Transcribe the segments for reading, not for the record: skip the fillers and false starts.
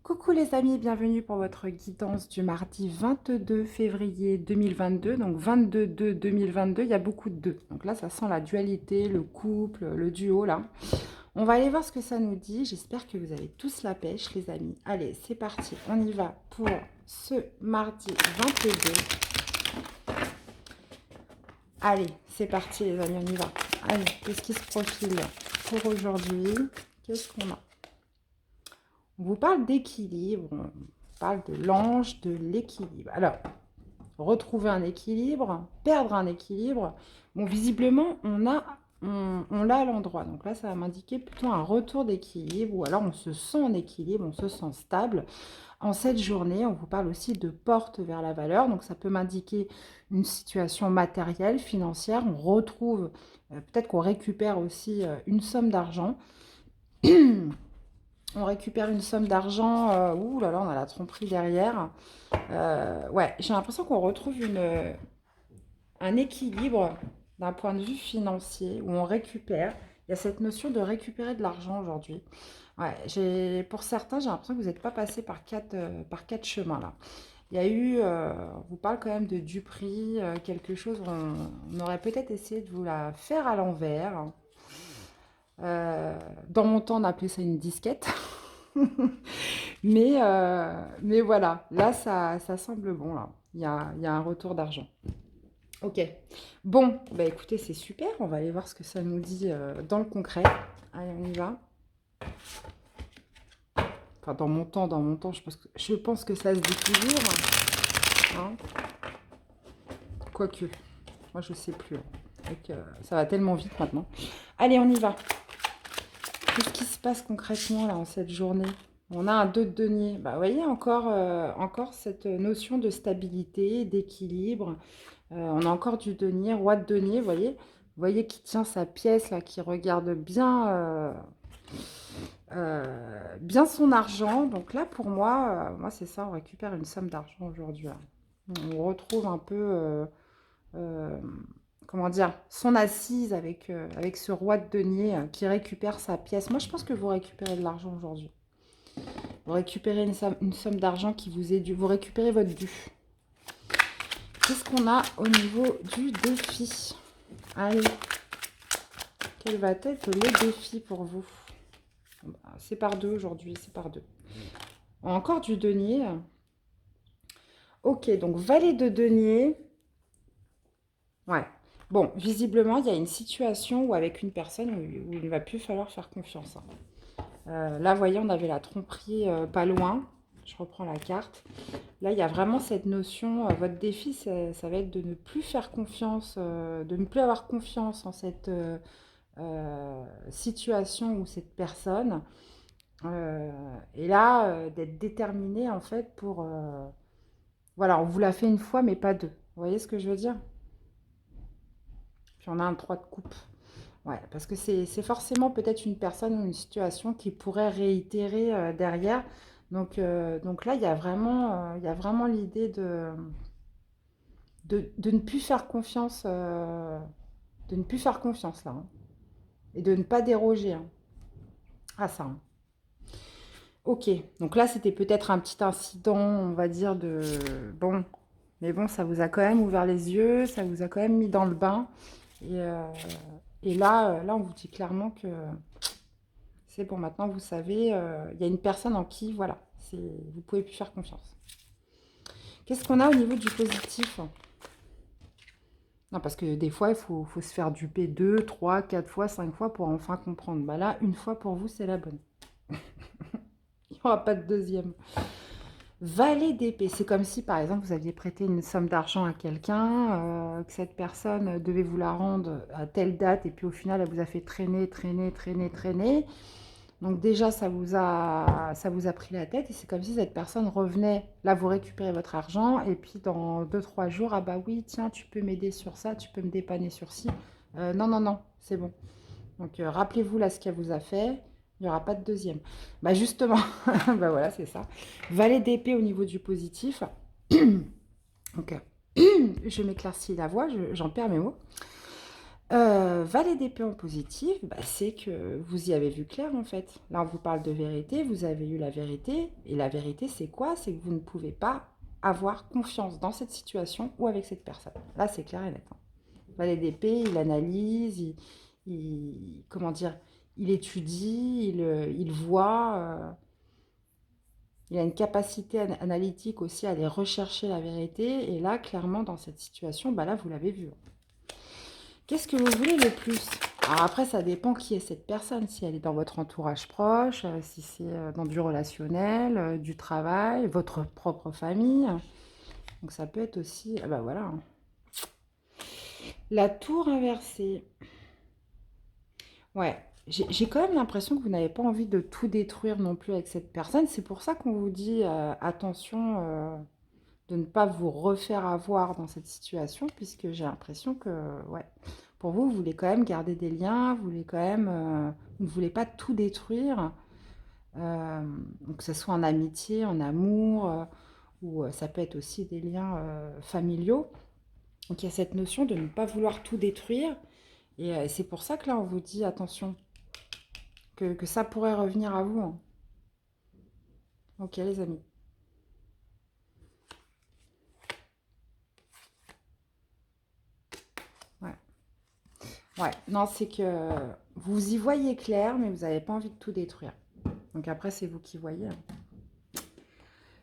Coucou les amis, bienvenue pour votre guidance du mardi 22 février 2022. Donc 22-2-2022, il y a beaucoup de deux. Donc là, ça sent la dualité, le couple, le duo là. On va aller voir ce que ça nous dit. J'espère que vous avez tous la pêche les amis. Allez, c'est parti. On y va pour ce mardi 22. Allez, c'est parti les amis, on y va. Allez, qu'est-ce qui se profile pour aujourd'hui? Qu'est-ce qu'on a? On vous parle d'équilibre, on parle de l'ange de l'équilibre. Alors, retrouver un équilibre, perdre un équilibre. Bon, visiblement, on l'a à l'endroit. Donc là, ça va m'indiquer plutôt un retour d'équilibre ou alors on se sent en équilibre, on se sent stable. En cette journée, on vous parle aussi de porte vers la valeur. Donc ça peut m'indiquer une situation matérielle, financière. On retrouve, peut-être qu'on récupère aussi une somme d'argent. On récupère une somme d'argent. Ouh là là, on a la tromperie derrière. Ouais, j'ai l'impression qu'on retrouve un équilibre d'un point de vue financier où on récupère. Il y a cette notion de récupérer de l'argent aujourd'hui. Ouais, pour certains, j'ai l'impression que vous n'êtes pas passé par quatre chemins là. Il y a eu, on vous parle quand même de Dupri, quelque chose, on aurait peut-être essayé de vous la faire à l'envers. Dans mon temps, on appelait ça une disquette. Mais voilà, là, ça semble bon. Là. Il y a un retour d'argent. Ok. Bon, bah écoutez, c'est super. On va aller voir ce que ça nous dit dans le concret. Allez, on y va. Enfin, dans mon temps, je pense que ça se dit toujours. Hein. Quoique, moi, je sais plus. Donc, ça va tellement vite maintenant. Allez, on y va. Qu'est-ce qui se passe concrètement là en cette journée? On a un 2 de denier. Bah, vous voyez, encore cette notion de stabilité, d'équilibre. On a encore du denier, roi de denier, vous voyez. Vous voyez qui tient sa pièce, là, qui regarde bien son argent. Donc là, pour moi c'est ça, on récupère une somme d'argent aujourd'hui. Là. On retrouve un peu, euh, comment dire, son assise avec ce roi de denier qui récupère sa pièce. Moi, je pense que vous récupérez de l'argent aujourd'hui. Vous récupérez une somme d'argent qui vous est due. Vous récupérez votre dû. Qu'est-ce qu'on a au niveau du défi? Allez, quel va être le défi pour vous? C'est par deux aujourd'hui, c'est par deux. Encore du denier. Ok, donc valet de denier. Ouais. Bon, visiblement, il y a une situation où avec une personne où il ne va plus falloir faire confiance. Là, vous voyez, on avait la tromperie pas loin. Je reprends la carte. Là, il y a vraiment cette notion, votre défi, ça va être de ne plus faire confiance, de ne plus avoir confiance en cette situation ou cette personne. Et là, d'être déterminé en fait pour... voilà, on vous l'a fait une fois, mais pas deux. Vous voyez ce que je veux dire? Puis on a un 3 de coupe. Ouais, parce que c'est forcément peut-être une personne ou une situation qui pourrait réitérer derrière. Donc là, il y a vraiment l'idée de ne plus faire confiance, de ne plus faire confiance là, hein, et de ne pas déroger hein, à ça. Hein. Ok, donc là, c'était peut-être un petit incident, on va dire, de... Bon, mais bon, ça vous a quand même ouvert les yeux, ça vous a quand même mis dans le bain. Et, euh, et là, on vous dit clairement que c'est bon, maintenant, vous savez, il y a une personne en qui, voilà, vous pouvez plus faire confiance. Qu'est-ce qu'on a au niveau du positif? Non, parce que des fois, il faut se faire duper 2, 3, 4 fois, 5 fois pour enfin comprendre. Bah là, une fois pour vous, c'est la bonne. Il n'y aura pas de deuxième. Valet d'épée, c'est comme si par exemple vous aviez prêté une somme d'argent à quelqu'un, que cette personne devait vous la rendre à telle date et puis au final elle vous a fait traîner, traîner, traîner, traîner. Donc déjà ça vous a pris la tête et c'est comme si cette personne revenait, là vous récupérez votre argent et puis dans 2 3 jours, ah bah oui tiens tu peux m'aider sur ça, tu peux me dépanner sur ci. Non, non, non, c'est bon. Donc rappelez-vous là ce qu'elle vous a fait. Il n'y aura pas de deuxième. Bah justement, bah voilà, c'est ça. Valet d'épée au niveau du positif. Donc, je m'éclaircis la voix, j'en perds mes mots. Valet d'épée en positif, bah, c'est que vous y avez vu clair en fait. Là, on vous parle de vérité, vous avez eu la vérité. Et la vérité, c'est quoi? C'est que vous ne pouvez pas avoir confiance dans cette situation ou avec cette personne. Là, c'est clair et net, hein. Valet d'épée, il analyse, comment dire, il étudie, il voit. Il a une capacité analytique aussi à aller rechercher la vérité. Et là, clairement, dans cette situation, bah là, vous l'avez vu. Qu'est-ce que vous voulez le plus? Alors après, ça dépend qui est cette personne. Si elle est dans votre entourage proche, si c'est dans du relationnel, du travail, votre propre famille. Donc ça peut être aussi... Ah bah voilà, hein. La tour inversée. Ouais, j'ai quand même l'impression que vous n'avez pas envie de tout détruire non plus avec cette personne. C'est pour ça qu'on vous dit attention de ne pas vous refaire avoir dans cette situation, puisque j'ai l'impression que, ouais, pour vous, vous voulez quand même garder des liens, vous voulez quand même, vous ne voulez pas tout détruire, donc que ce soit en amitié, en amour, ou ça peut être aussi des liens familiaux. Donc il y a cette notion de ne pas vouloir tout détruire, et c'est pour ça que là, on vous dit attention, que ça pourrait revenir à vous, hein. Ok, les amis. Ouais. Ouais, non, c'est que vous y voyez clair, mais vous n'avez pas envie de tout détruire. Donc après, c'est vous qui voyez, hein.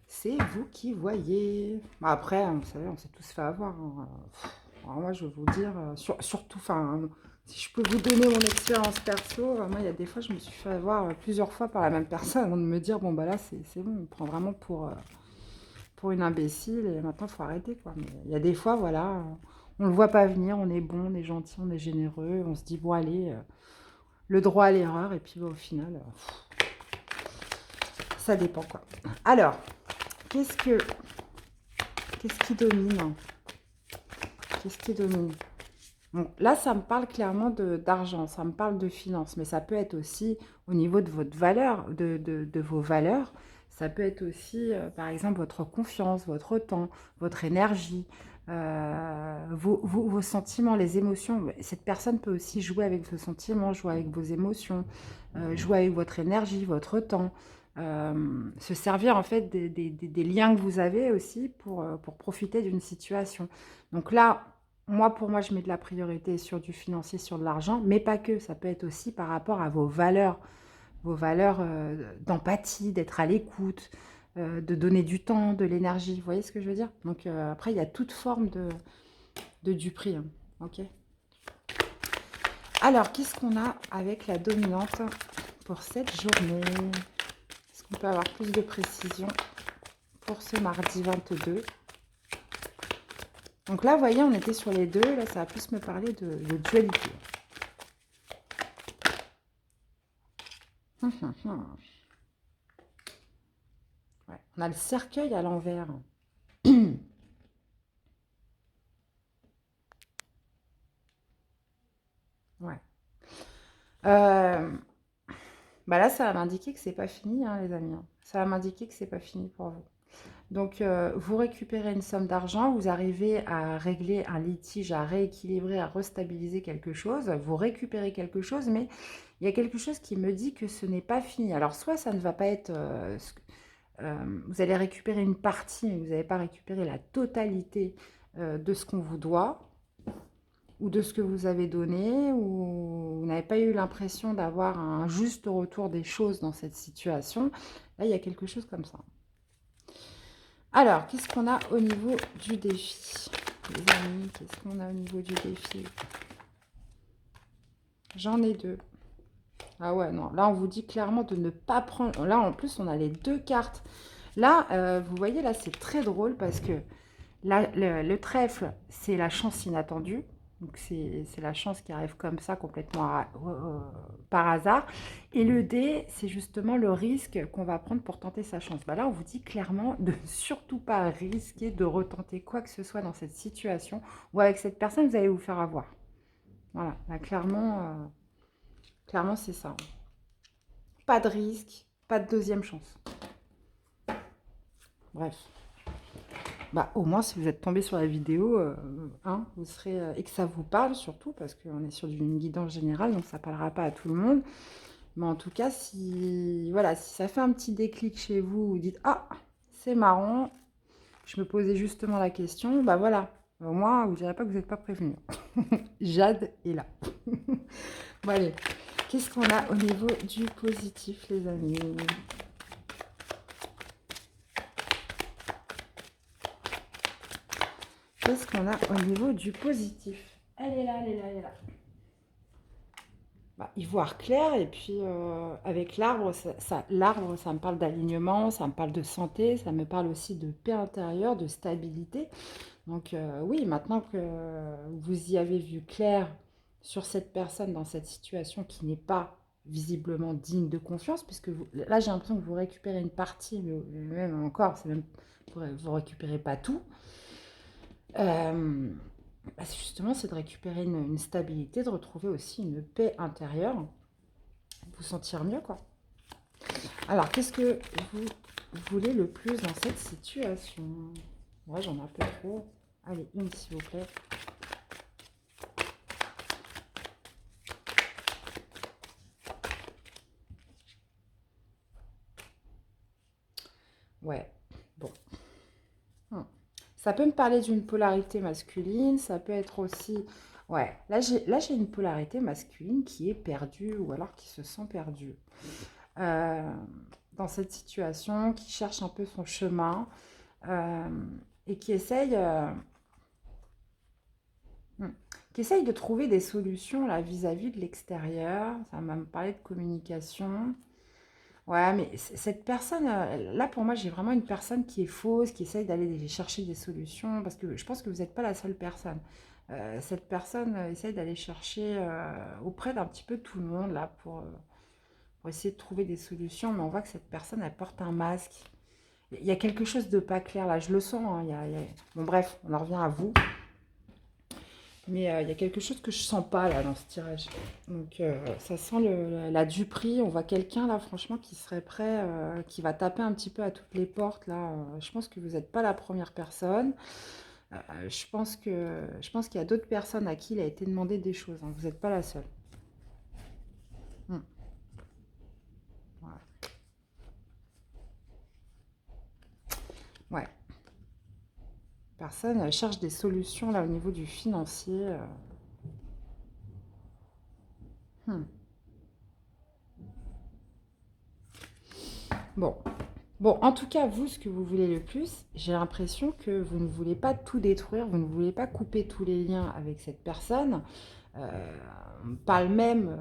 C'est vous qui voyez. Bon, après, hein, vous savez, on s'est tous fait avoir, hein. Alors moi, je vais vous dire, surtout, enfin, si je peux vous donner mon expérience perso, moi, il y a des fois, je me suis fait avoir plusieurs fois par la même personne avant de me dire, bon, bah là, c'est bon, on me prend vraiment pour une imbécile et maintenant, il faut arrêter, quoi. Mais il y a des fois, voilà, on ne le voit pas venir, on est bon, on est gentil, on est généreux, on se dit, bon, allez, le droit à l'erreur, et puis bah, au final, ça dépend, quoi. Alors, qu'est-ce que qu'est-ce qui domine? Qu'est-ce qui domine? Bon, là, ça me parle clairement d'argent, ça me parle de finances, mais ça peut être aussi au niveau de votre valeur, de vos valeurs. Ça peut être aussi, par exemple, votre confiance, votre temps, votre énergie, vos sentiments, les émotions. Cette personne peut aussi jouer avec vos sentiments, jouer avec vos émotions, jouer avec votre énergie, votre temps. Se servir en fait des liens que vous avez aussi pour profiter d'une situation. Donc là, moi, pour moi, je mets de la priorité sur du financier, sur de l'argent, mais pas que. Ça peut être aussi par rapport à vos valeurs d'empathie, d'être à l'écoute, de donner du temps, de l'énergie. Vous voyez ce que je veux dire? Donc après, il y a toute forme de du prix, hein. Ok. Alors, qu'est-ce qu'on a avec la dominante pour cette journée? Est-ce qu'on peut avoir plus de précision pour ce mardi 22? Donc là, vous voyez, on était sur les deux. Là, ça va plus me parler de dualité. Ouais. On a le cercueil à l'envers. Ouais. Euh, Bah là, ça va m'indiquer que c'est pas fini, hein, les amis, hein. Ça va m'indiquer que c'est pas fini pour vous. Donc, vous récupérez une somme d'argent, vous arrivez à régler un litige, à rééquilibrer, à restabiliser quelque chose, vous récupérez quelque chose, mais il y a quelque chose qui me dit que ce n'est pas fini. Alors, soit ça ne va pas être... vous allez récupérer une partie, mais vous n'allez pas récupérer la totalité de ce qu'on vous doit, ou de ce que vous avez donné, ou vous n'avez pas eu l'impression d'avoir un juste retour des choses dans cette situation. Là, il y a quelque chose comme ça. Alors, qu'est-ce qu'on a au niveau du défi? Les amis, qu'est-ce qu'on a au niveau du défi? J'en ai deux. Ah ouais, non, là, on vous dit clairement de ne pas prendre... Là, en plus, on a les deux cartes. Là, vous voyez, là, c'est très drôle parce que là, le trèfle, c'est la chance inattendue. Donc, c'est la chance qui arrive comme ça, complètement par hasard. Et le dé, c'est justement le risque qu'on va prendre pour tenter sa chance. Bah là, on vous dit clairement de surtout pas risquer de retenter quoi que ce soit dans cette situation ou avec cette personne, vous allez vous faire avoir. Voilà, là, clairement, c'est ça. Pas de risque, pas de deuxième chance. Bref. Bah, au moins, si vous êtes tombé sur la vidéo, hein, vous serez, et que ça vous parle surtout, parce qu'on est sur une guidance générale, donc ça ne parlera pas à tout le monde. Mais en tout cas, si, voilà, si ça fait un petit déclic chez vous, vous dites, ah, c'est marrant, je me posais justement la question, bah voilà, au moins, vous ne direz pas que vous n'êtes pas prévenu. Jade est là. Bon, allez, qu'est-ce qu'on a au niveau du positif, les amis? Qu'est-ce qu'on a au niveau du positif? Elle est là, elle est là, elle est là. Bah, y voir clair, et puis avec l'arbre, l'arbre, ça me parle d'alignement, ça me parle de santé, ça me parle aussi de paix intérieure, de stabilité. Donc oui, maintenant que vous y avez vu clair sur cette personne dans cette situation qui n'est pas visiblement digne de confiance, puisque là j'ai l'impression que vous récupérez une partie, mais même encore, c'est même, vous ne récupérez pas tout. Bah, justement, c'est de récupérer une stabilité, de retrouver aussi une paix intérieure, vous sentir mieux, quoi. Alors, qu'est-ce que vous voulez le plus dans cette situation? Moi, j'en ai un peu trop. Allez, une, s'il vous plaît. Ouais, bon. Ça peut me parler d'une polarité masculine, ça peut être aussi... Ouais, là j'ai une polarité masculine qui est perdue ou alors qui se sent perdue. Euh, dans cette situation, qui cherche un peu son chemin euh, et hmm, qui essaye de trouver des solutions là vis-à-vis de l'extérieur. Ça m'a parlé de communication. Ouais, mais cette personne, là pour moi, j'ai vraiment une personne qui est fausse, qui essaye d'aller chercher des solutions, parce que je pense que vous n'êtes pas la seule personne. Cette personne essaye d'aller chercher auprès d'un petit peu tout le monde, là, pour essayer de trouver des solutions, mais on voit que cette personne, elle porte un masque. Il y a quelque chose de pas clair, là, je le sens, hein, Bon, bref, on en revient à vous. Mais il y a quelque chose que je sens pas là dans ce tirage. Donc ça sent la duperie. On voit quelqu'un là, franchement, qui serait prêt, qui va taper un petit peu à toutes les portes là. Je pense que vous n'êtes pas la première personne. Je pense qu'il y a d'autres personnes à qui il a été demandé des choses, hein. Vous n'êtes pas la seule. Hmm. Ouais. Personne cherche des solutions là au niveau du financier. Hmm. Bon, Bon, en tout cas, vous, ce que vous voulez le plus, j'ai l'impression que vous ne voulez pas tout détruire, vous ne voulez pas couper tous les liens avec cette personne. On parle même,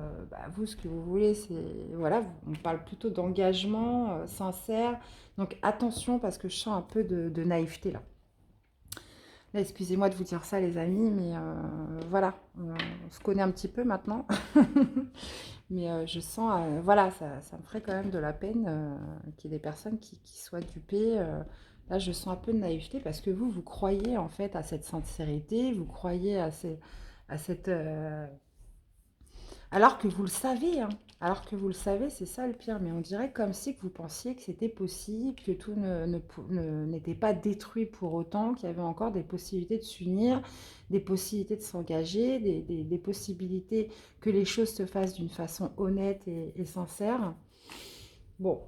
vous, ce que vous voulez, c'est, voilà, on parle plutôt d'engagement sincère. Donc attention, parce que je sens un peu de naïveté là. Là, excusez-moi de vous dire ça, les amis, mais voilà, on se connaît un petit peu maintenant. Mais je sens, voilà, ça me ferait quand même de la peine qu'il y ait des personnes qui soient dupées. Là, je sens un peu de naïveté parce que vous croyez en fait à cette sincérité, vous croyez à cette, alors que vous le savez, hein. Alors que vous le savez, c'est ça le pire. Mais on dirait comme si que vous pensiez que c'était possible, que tout n'était pas détruit pour autant, qu'il y avait encore des possibilités de s'unir, des possibilités de s'engager, des possibilités que les choses se fassent d'une façon honnête et sincère. Bon,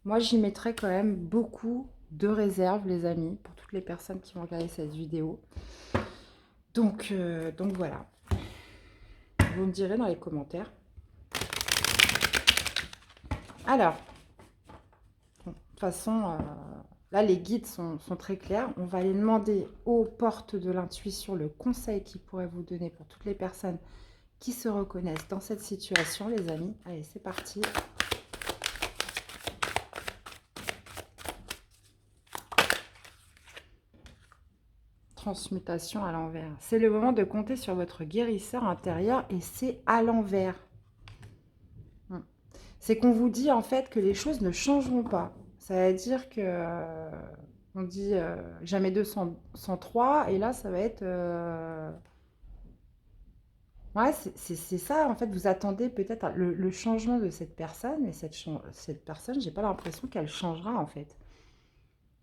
moi j'y mettrais quand même beaucoup de réserves, les amis, pour toutes les personnes qui vont regarder cette vidéo. Donc voilà, vous me direz dans les commentaires. Alors, bon, de toute façon, là, les guides sont très clairs. On va aller demander aux portes de l'intuition le conseil qu'ils pourraient vous donner pour toutes les personnes qui se reconnaissent dans cette situation, les amis. Allez, c'est parti. Transmutation à l'envers. C'est le moment de compter sur votre guérisseur intérieur et c'est à l'envers. C'est qu'on vous dit en fait que les choses ne changeront pas. Ça veut dire que on dit jamais 2 sans 3 et là ça va être ouais, c'est ça en fait, vous attendez peut-être le changement de cette personne et cette personne, j'ai pas l'impression qu'elle changera en fait.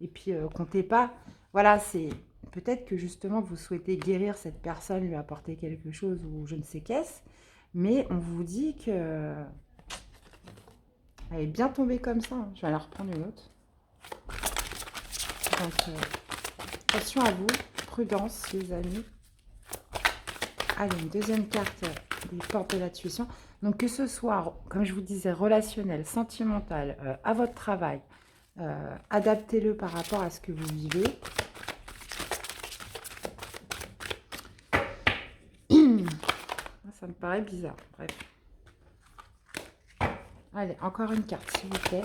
Et puis comptez pas Voilà, c'est peut-être que justement vous souhaitez guérir cette personne, lui apporter quelque chose ou je ne sais qu'est-ce, mais on vous dit que elle est bien tombée comme ça, hein. Je vais aller en reprendre une autre. Donc, attention à vous, prudence les amis. Allez, une deuxième carte des portes de la tuition. Donc que ce soit, comme je vous disais, relationnel, sentimental, à votre travail, adaptez-le par rapport à ce que vous vivez. Ça me paraît bizarre, bref. Allez, encore une carte, s'il vous plaît.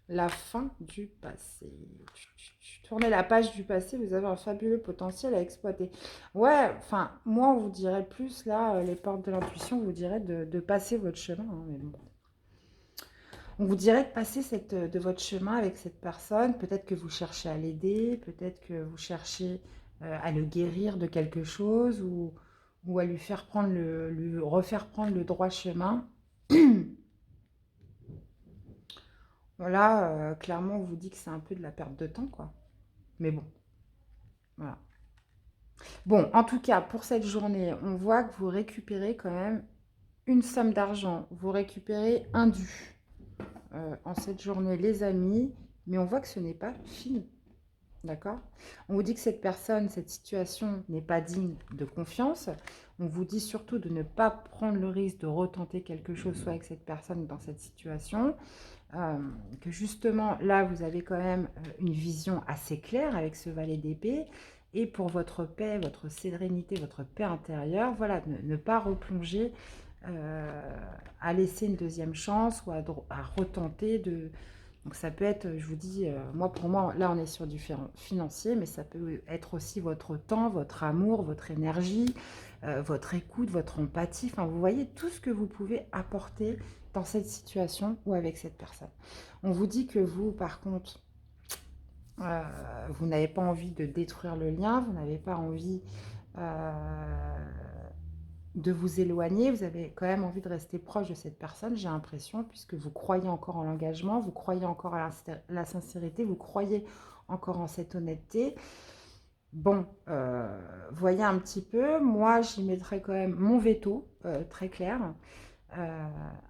La fin du passé. Tournez la page du passé, vous avez un fabuleux potentiel à exploiter. Ouais, enfin, moi, on vous dirait plus, là, les portes de l'intuition, vous dirait de passer votre chemin. Hein, mais bon. On vous dirait de passer de votre chemin avec cette personne. Peut-être que vous cherchez à l'aider, peut-être que vous cherchez à le guérir de quelque chose ou à lui faire prendre lui refaire prendre le droit chemin. Voilà, clairement, on vous dit que c'est un peu de la perte de temps, quoi. Mais bon, voilà. Bon, en tout cas, pour cette journée, on voit que vous récupérez quand même une somme d'argent. Vous récupérez un dû en cette journée, les amis. Mais on voit que ce n'est pas fini. D'accord? On vous dit que cette personne, cette situation n'est pas digne de confiance. On vous dit surtout de ne pas prendre le risque de retenter quelque chose, soit avec cette personne ou dans cette situation. Que justement, là, vous avez quand même une vision assez claire avec ce valet d'épée. Et pour votre paix, votre sérénité, votre paix intérieure, voilà, ne pas replonger, à laisser une deuxième chance ou à retenter de... Donc ça peut être, je vous dis, moi pour moi, là on est sur du financier, mais ça peut être aussi votre temps, votre amour, votre énergie, votre écoute, votre empathie. Enfin, vous voyez tout ce que vous pouvez apporter dans cette situation ou avec cette personne. On vous dit que vous, par contre, vous n'avez pas envie de détruire le lien, vous n'avez pas envie de vous éloigner, vous avez quand même envie de rester proche de cette personne, j'ai l'impression, puisque vous croyez encore en l'engagement, vous croyez encore à la sincérité, vous croyez encore en cette honnêteté. Bon, voyez un petit peu, moi j'y mettrais quand même mon veto, très clair.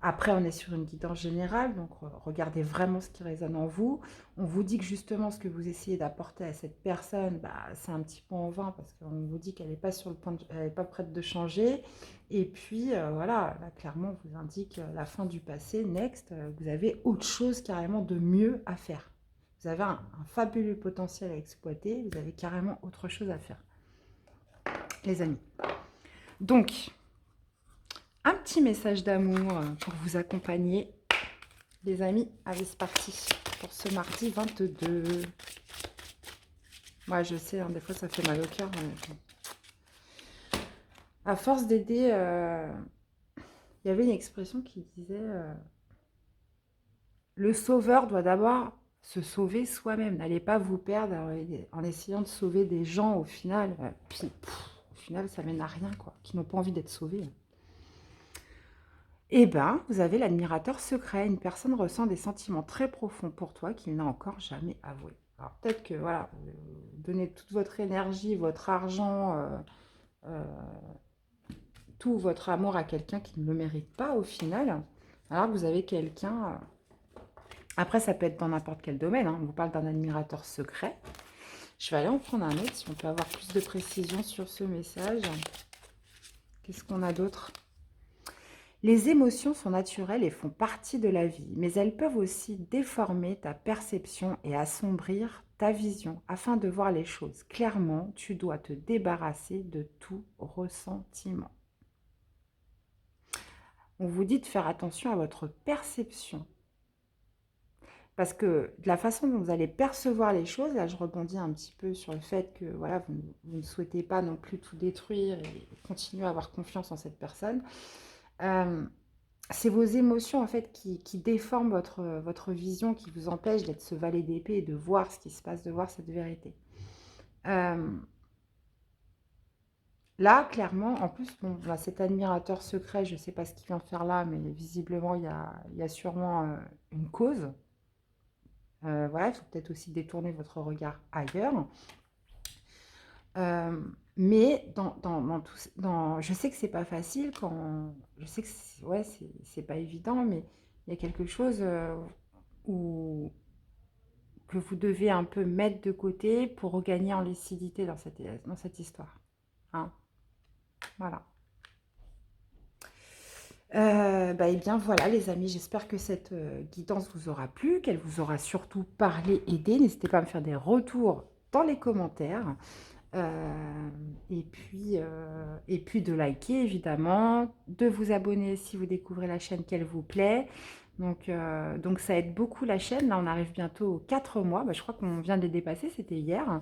Après, on est sur une guidance générale, donc regardez vraiment ce qui résonne en vous. On vous dit que justement, ce que vous essayez d'apporter à cette personne, bah, c'est un petit peu en vain parce qu'on vous dit qu'elle n'est pas sur le point, elle n'est pas prête de changer. Et puis, voilà, là, clairement, on vous indique la fin du passé, next. Vous avez autre chose carrément de mieux à faire. Vous avez un fabuleux potentiel à exploiter, vous avez carrément autre chose à faire, les amis. Donc, un petit message d'amour pour vous accompagner, les amis. Allez, c'est parti pour ce mardi 22. Moi, je sais, hein, des fois, ça fait mal au cœur. À force d'aider, il y avait une expression qui disait le sauveur doit d'abord se sauver soi-même. N'allez pas vous perdre en essayant de sauver des gens au final. Puis, au final, ça mène à rien, quoi. Qui n'ont pas envie d'être sauvés. Eh bien, vous avez l'admirateur secret. Une personne ressent des sentiments très profonds pour toi qu'il n'a encore jamais avoué. Alors peut-être que voilà, vous donnez toute votre énergie, votre argent, euh, tout votre amour à quelqu'un qui ne le mérite pas au final. Alors que vous avez quelqu'un... Après, ça peut être dans n'importe quel domaine. Hein. On vous parle d'un admirateur secret. Je vais aller en prendre un autre si on peut avoir plus de précision sur ce message. Qu'est-ce qu'on a d'autre ? Les émotions sont naturelles et font partie de la vie, mais elles peuvent aussi déformer ta perception et assombrir ta vision. Afin de voir les choses clairement, tu dois te débarrasser de tout ressentiment. On vous dit de faire attention à votre perception. Parce que de la façon dont vous allez percevoir les choses, là je rebondis un petit peu sur le fait que voilà, vous ne souhaitez pas non plus tout détruire et continuer à avoir confiance en cette personne. C'est vos émotions en fait qui déforment votre vision, qui vous empêchent d'être ce valet d'épée et de voir ce qui se passe, de voir cette vérité. Là, clairement, en plus, bon, là, cet admirateur secret, je ne sais pas ce qu'il vient faire là, mais visiblement, il y a sûrement une cause. Voilà, il faut peut-être aussi détourner votre regard ailleurs. Mais je sais que c'est pas facile quand... Je sais que ouais, c'est pas évident, mais il y a quelque chose où, que vous devez un peu mettre de côté pour regagner en lucidité dans cette histoire. Hein, voilà. Eh bien voilà les amis, j'espère que cette guidance vous aura plu, qu'elle vous aura surtout parlé, aidé. N'hésitez pas à me faire des retours dans les commentaires. Et puis de liker évidemment, de vous abonner si vous découvrez la chaîne qu'elle vous plaît. Donc ça aide beaucoup la chaîne. Là on arrive bientôt aux 4 mois. Bah, je crois qu'on vient de les dépasser, c'était hier.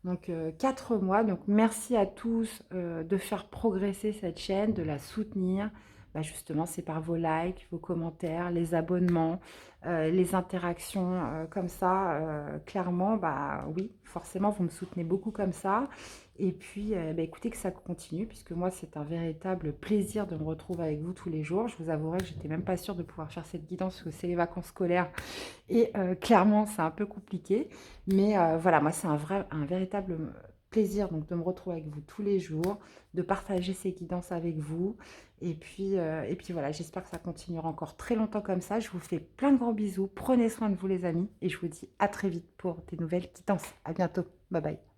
Donc 4 mois. Donc merci à tous de faire progresser cette chaîne, de la soutenir. Bah, justement, c'est par vos likes, vos commentaires, les abonnements, les interactions comme ça. Clairement, bah oui, forcément, vous me soutenez beaucoup comme ça. Et puis, bah, écoutez que ça continue, puisque moi, c'est un véritable plaisir de me retrouver avec vous tous les jours. Je vous avouerai que j'étais même pas sûre de pouvoir faire cette guidance, parce que c'est les vacances scolaires. Et clairement, c'est un peu compliqué. Mais voilà, moi, c'est un véritable plaisir donc, de me retrouver avec vous tous les jours, de partager ces guidances avec vous. Et puis voilà, j'espère que ça continuera encore très longtemps comme ça. Je vous fais plein de grands bisous. Prenez soin de vous, les amis. Et je vous dis à très vite pour des nouvelles guidances. À bientôt. Bye bye.